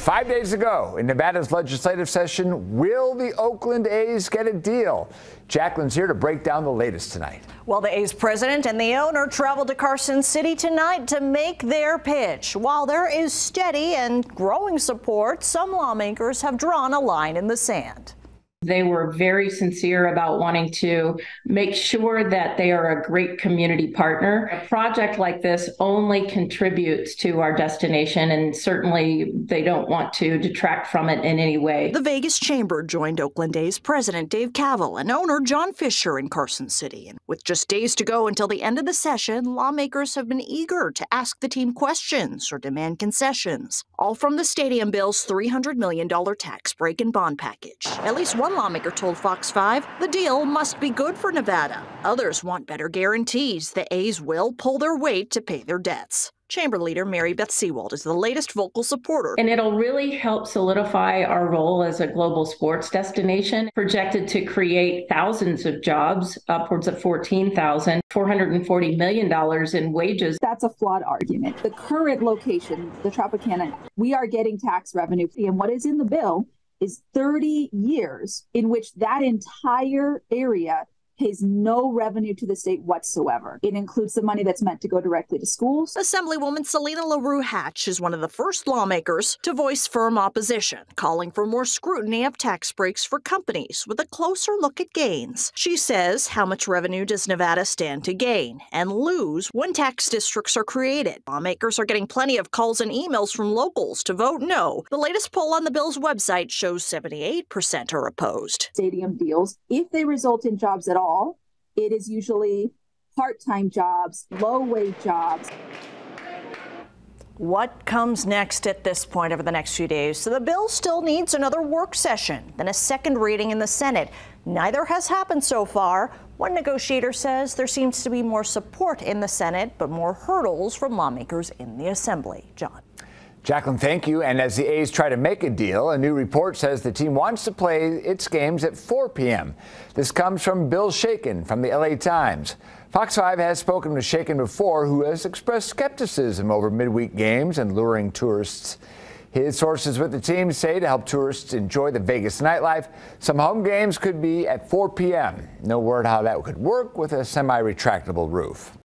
5 days ago in Nevada's legislative session, will the Oakland A's get a deal? Jacqueline's here to break down the latest tonight. Well, the A's president and the owner traveled to Carson City tonight to make their pitch. While there is steady and growing support, some lawmakers have drawn a line in the sand. They were very sincere about wanting to make sure that they are a great community partner. A project like this only contributes to our destination, and certainly they don't want to detract from it in any way. The Vegas Chamber joined Oakland A's president Dave Cavill and owner John Fisher in Carson City. And with just days to go until the end of the session, lawmakers have been eager to ask the team questions or demand concessions, all from the stadium bill's $300 million tax break and bond package. At least one lawmaker told Fox 5 the deal must be good for Nevada. Others want better guarantees the A's will pull their weight to pay their debts. Chamber leader Mary Beth Seawald is the latest vocal supporter. And it'll really help solidify our role as a global sports destination, projected to create thousands of jobs, upwards of 14,000, $440 million in wages. That's a flawed argument. The current location, the Tropicana, we are getting tax revenue. And what is in the bill is 30 years in which that entire area pays no revenue to the state whatsoever. It includes the money that's meant to go directly to schools. Assemblywoman Selena LaRue Hatch is one of the first lawmakers to voice firm opposition, calling for more scrutiny of tax breaks for companies with a closer look at gains. She says, how much revenue does Nevada stand to gain and lose when tax districts are created? Lawmakers are getting plenty of calls and emails from locals to vote no. The latest poll on the bill's website shows 78% are opposed. Stadium deals, if they result in jobs at all, it is usually part-time jobs, low-wage jobs. What comes next at this point over the next few days? So the bill still needs another work session, then a second reading in the Senate. Neither has happened so far. One negotiator says there seems to be more support in the Senate, but more hurdles from lawmakers in the Assembly. John. Jacqueline, thank you. And as the A's try to make a deal, a new report says the team wants to play its games at 4 p.m. This comes from Bill Shaken from the LA Times. Fox 5 has spoken with Shaken before, who has expressed skepticism over midweek games and luring tourists. His sources with the team say to help tourists enjoy the Vegas nightlife, some home games could be at 4 p.m. No word how that could work with a semi-retractable roof.